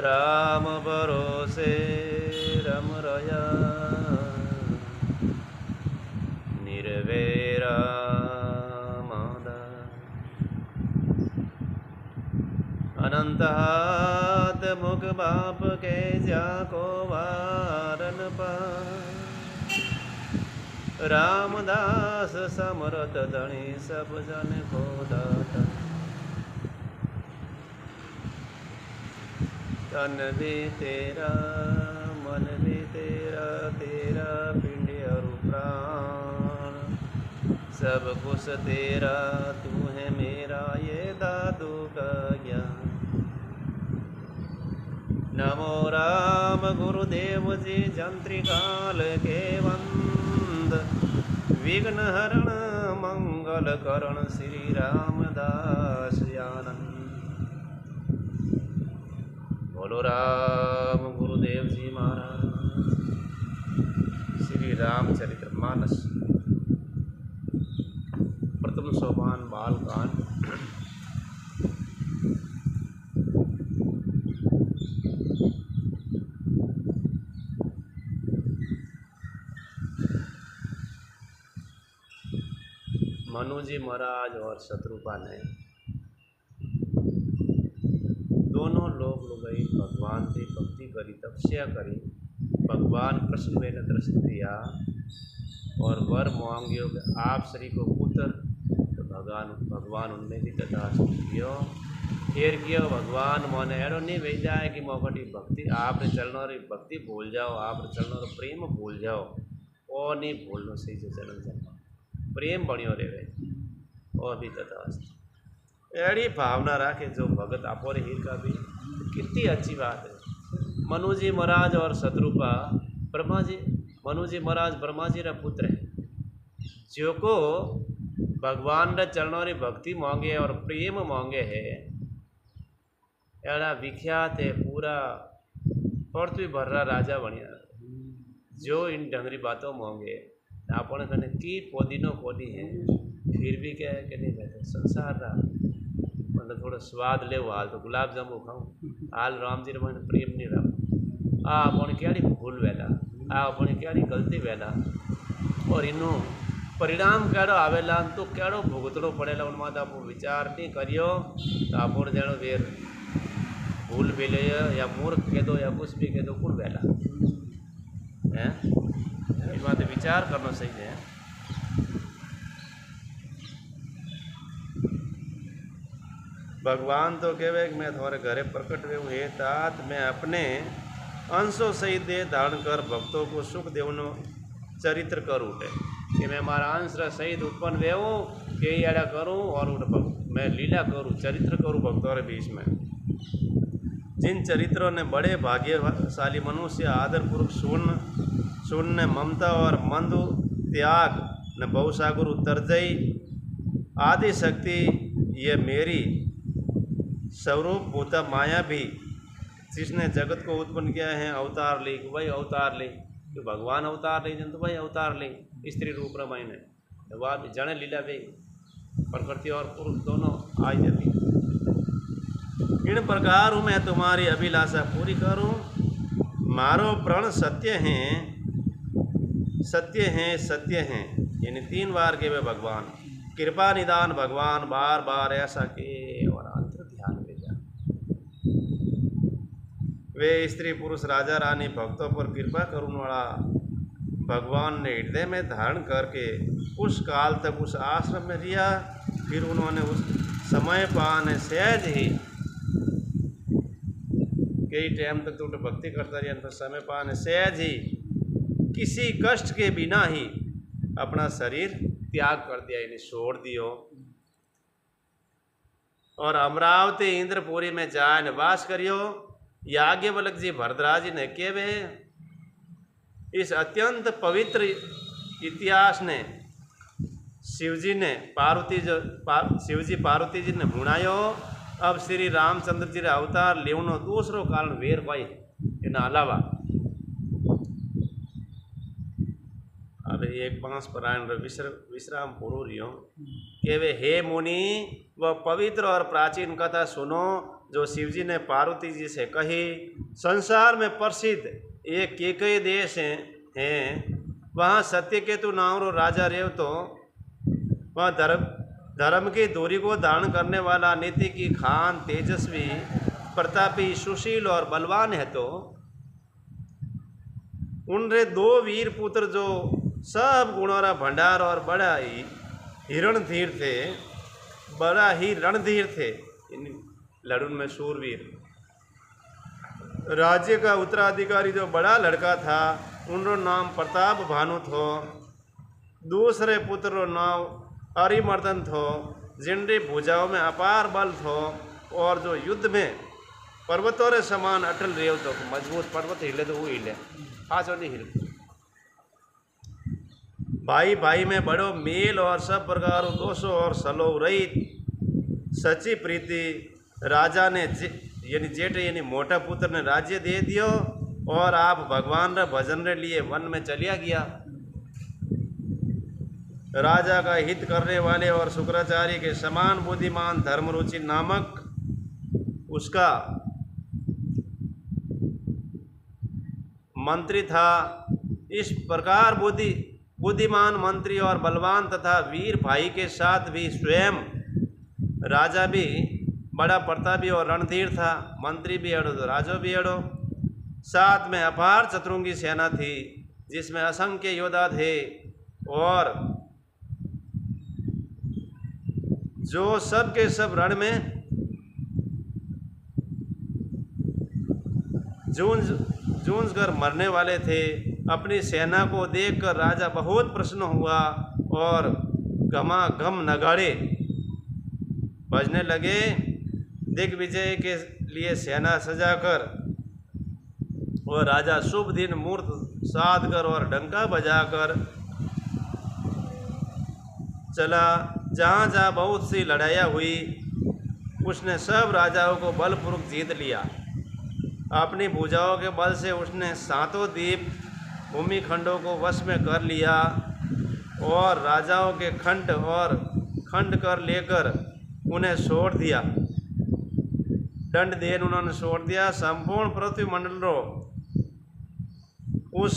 राम भरोसे रम रया निर्वैरा मादा अनंत हाथ मुख बाप के जाको वारन पा रामदास समरथ धनी सब जन को दाता तन भी तेरा मन भी तेरा तेरा पिंड और प्राण सब कुछ तेरा तू है मेरा ये दादू का ज्ञान। नमो राम गुरुदेव जी जंत्रिकाल के वंद विघ्न हरण मंगल करण श्री रामदास आनंद। बोलो राम गुरुदेव जी महाराज। श्री रामचरित्र मानस प्रथम सोपान बालकांड। मनु जी महाराज और शत्रुपा ने दोनों लोग गई भगवान की भक्ति करी तपस्या करी। भगवान कृष्ण ने दर्शन दिया और वर मांगियो कि आप श्री को पुत्र तो भगवान उनने भी तथास्तु कियो। फिर कियो भगवान मन एड़ो नहीं भेज जाए कि मोकटी भक्ति आपने चलना री भक्ति भूल जाओ आपने चलना रो प्रेम भूल जाओ और नहीं भूलना सही से चलन चलना प्रेम बनियो रहे और भी तथास्तु। एड़ी भावना राखे जो भगत आपो रे हीर का भी कितनी अच्छी बात है। मनु जी महाराज और शत्रुपा ब्रह्मा जी मनु जी महाराज ब्रह्मा जी रा पुत्र है जो को भगवान रे चरणों री भक्ति मांगे और प्रेम मांगे है एड़ा विख्यात है पूरा पृथ्वी भर रा राजा बनिया जो इन डंगरी बातों मांगे आपने कने की पोदीनो कोडी है फिर भी क्या है कि नहीं कहते संसार रा मतलब थोड़ा स्वाद ले हाल तो गुलाब जामुन खाऊं हाल राम जी ने प्रेम नहीं रहा आपने क्या भूल वेला आपने क्या गलती वेला और इनू परिणाम केड़ो आवेला तो केड़ो भुगतड़ो पड़ेला उनमें आप विचार नहीं करियो तो आप जानो वेर भूल भी ले या मूर्ख कह दो या कुछ भी कह दो कुल वेला है इस बात विचार करना सही है। भगवान तो कहवे कि मैं तुम्हारे घरे प्रकट हुए हे तात मैं अपने अंशों सहित देह धारण कर भक्तों को सुख देवनो चरित्र कर उठे कि मैं मारा अंश सहित उत्पन्न वेहूँ के एड़ा करूँ और मैं लीला करूँ चरित्र करूँ भक्तों के बीच में। जिन चरित्रों ने बड़े भाग्यशाली मनुष्य आदरपूर्वक शून्य ममता और मंद त्याग न बहुसागर उत्तरजयी आदि शक्ति ये मेरी स्वरूप भूता माया भी जिसने जगत को उत्पन्न किया है अवतार ली वही अवतार ली तो भगवान अवतार ली जन तो वही अवतार ली स्त्री रूप रमाई ने तो जने लीला भी प्रकृति और पुरुष दोनों आ जाती। इन प्रकार मैं तुम्हारी अभिलाषा पूरी करूं मारो प्रण सत्य हैं यानी 3 बार के वे भगवान कृपा निदान भगवान बार बार ऐसा के और अंतर ध्यान में जा वे स्त्री पुरुष राजा रानी भक्तों पर कृपा करुण वाला भगवान ने हृदय में धारण करके कुछ काल तक उस आश्रम में रिया। फिर उन्होंने उस समय पाने सहज ही कई टाइम तक तो भक्ति करता रहा तो समय पाने सहज ही किसी कष्ट के बिना ही अपना शरीर त्याग कर दिया यानी छोड़ दियो और अमरावती इंद्रपुरी में जाए वास करियो। याज्ञवल्क्य जी भरद्वाज जी ने केवे इस अत्यंत पवित्र इतिहास ने शिवजी पार्वती जी ने भुनायो। अब श्री रामचंद्र जी अवतार लेवनो दूसरो कारण वेर भाई इन अलावा अब एक 5 परायण विश्राम पूर्व रियो के वे हे मुनि वह पवित्र और प्राचीन कथा सुनो जो शिवजी ने पार्वती जी से कही। संसार में प्रसिद्ध एक केकई देश हैं वहाँ सत्यकेतु नाम रो राजा रेव तो वह धर्म की दूरी को धारण करने वाला, नीति की खान, तेजस्वी, प्रतापी, सुशील और बलवान है। तो उनरे 2 वीर पुत्र जो सब गुणों का भंडार और बड़ा ही हिरणधीर थे, बड़ा ही रणधीर थे, इन लड़ुन में शूरवीर। राज्य का उत्तराधिकारी जो बड़ा लड़का था उनरो नाम प्रताप भानु थो। दूसरे पुत्र रो नाम अरिमर्दन थो, जिनरी भुजाओं में अपार बल थो और जो युद्ध में पर्वतों रे समान अटल रेव तो। मजबूत पर्वत हिले तो वो हिले, आज नहीं हिले। भाई भाई में बड़ो मेल और सब प्रकार दोषों और सलो रहित सच्ची प्रीति। राजा ने यानी जेठ यानी मोटा पुत्र ने राज्य दे दियो और आप भगवान रे भजन रे लिए वन में चलिया गया। राजा का हित करने वाले और शुक्राचार्य के समान बुद्धिमान धर्मरुचि नामक उसका मंत्री था। इस प्रकार बुद्धिमान मंत्री और बलवान तथा वीर भाई के साथ भी स्वयं राजा भी बड़ा प्रतापी और रणधीर था। मंत्री भी अड़ो तो राजो भी अड़ो। साथ में अपार चतुरंगी सेना थी जिसमें असंख्य योद्धा थे और जो सब के सब रण में जूझ कर मरने वाले थे। अपनी सेना को देखकर राजा बहुत प्रसन्न हुआ और घमाघम नगाड़े बजने लगे। दिग्विजय के लिए सेना सजाकर और राजा शुभ दिन मुहूर्त साध कर और डंका बजाकर चला। जहाँ जहाँ बहुत सी लड़ाइयाँ हुई उसने सब राजाओं को बलपूर्वक जीत लिया। अपनी भुजाओं के बल से उसने 7 द्वीप भूमिखंडों को वश में कर लिया और राजाओं के खंड कर लेकर उन्हें छोड़ दिया। दंड देन उन्होंने छोड़ दिया। संपूर्ण पृथ्वी मंडल उस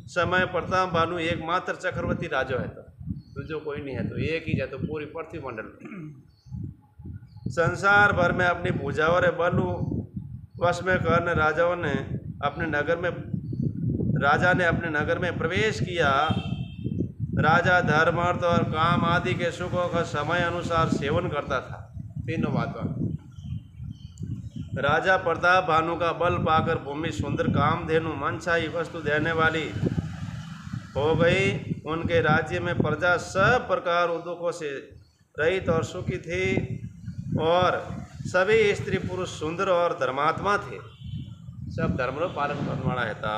समय प्रताप भानु एकमात्र चक्रवर्ती राजा है। तो जो कोई नहीं है तो एक ही है तो पूरी पृथ्वी मंडल संसार भर में अपनी भुजाओं रे बलु वश में करने राजा ने अपने नगर में प्रवेश किया। राजा धर्म, अर्थ और काम आदि के सुखों का समय अनुसार सेवन करता था। तीनों बातों राजा प्रताप भानु का बल पाकर भूमि सुंदर कामधेनु मनचाही वस्तु देने वाली हो गई। उनके राज्य में प्रजा सब प्रकार दुखों से रहित और सुखी थी और सभी स्त्री पुरुष सुंदर और धर्मात्मा थे। सब धर्म रो पालन करने वाला था।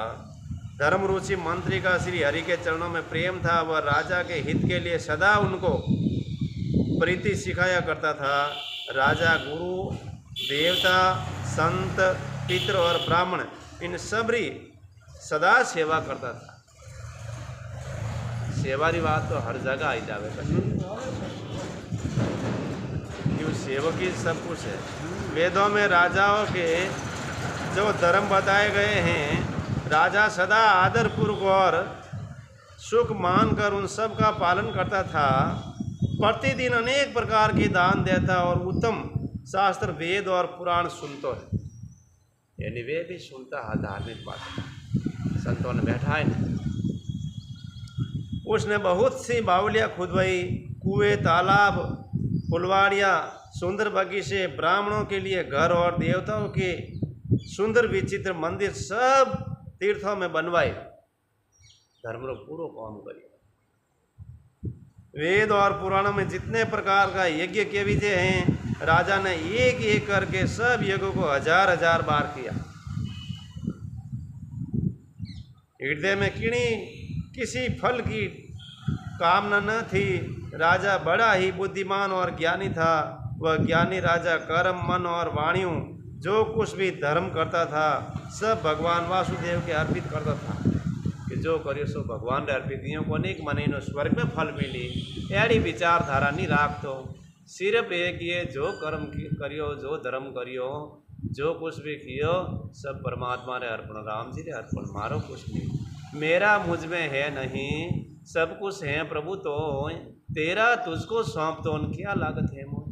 धर्म रुचि मंत्री का श्री हरि के चरणों में प्रेम था। वह राजा के हित के लिए सदा उनको प्रीति सिखाया करता था। राजा गुरु, देवता, संत, पितृ और ब्राह्मण इन सबरी सदा सेवा करता था। सेवा की बात तो हर जगह आई जावे क्यों सेवक ही सब कुछ है। वेदों में राजाओं के जो धर्म बताए गए हैं, राजा सदा आदरपूर्वक और सुख मानकर उन सब का पालन करता था। प्रतिदिन अनेक प्रकार के दान देता और उत्तम शास्त्र, वेद और पुराण सुनता है। यानी वे भी सुनता है धार्मिक बात। संतों ने बैठा है। उसने बहुत सी बावलियाँ खुदवाई, कुएं, तालाब, फुलवाड़ियाँ, सुंदर बगीचे, ब्राह्मणों के लिए घर और देवताओं के सुंदर विचित्र मंदिर सब तीर्थों में बनवाए। धर्म रो पूरो काम करिए। वेद और पुराणों में जितने प्रकार का यज्ञ के विजय हैं, राजा ने एक एक करके सब यज्ञों को 1000 बार किया। हृदय में किसी फल की कामना न थी। राजा बड़ा ही बुद्धिमान और ज्ञानी था। वह ज्ञानी राजा कर्म, मन और वाणियों जो कुछ भी धर्म करता था सब भगवान वासुदेव के अर्पित करता था कि जो करियो सो भगवान ने अर्पित। को अनेक महीनों स्वर्ग में फल मिली। एड़ी विचारधारा नहीं राखतो। सिर्फ एक ये जो कर्म करियो, जो धर्म करियो, जो कुछ भी कियो सब परमात्मा रे अर्पण, राम जी रे अर्पण, मारो कुछ नहीं, मेरा मुझ में है नहीं, सब कुछ है प्रभु तो तेरा तुझको सौंप तो क्या लागत है मोह,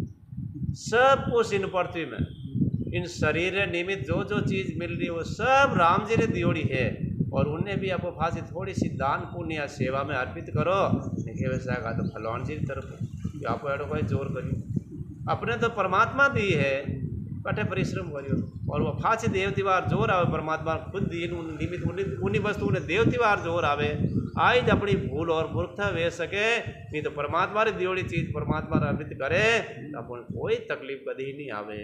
सब कुछ इन पृथ्वी में इन शरीर निमित्त जो जो चीज़ मिल रही है वो सब राम जी ने दियोड़ी है, और उन्हें भी आपको फांसी थोड़ी सी दान पुण्य या सेवा में अर्पित करो, नहीं वैसा कहा तो फलवान जी की तरफ आपको एडो कोई जोर करियो, अपने तो परमात्मा दी है कठे परिश्रम करियो, और वो फांसी देवतीवार जोर आवे परमात्मा खुद दी निमित्त उन्हीं वस्तु ने देवतीवार जोर आवे, आज अपनी भूल और मूर्खता वे सके, नहीं तो परमात्मा री दियोड़ी चीज परमात्मा अर्पित करे तो अपन कोई तकलीफ कभी नहीं आवे।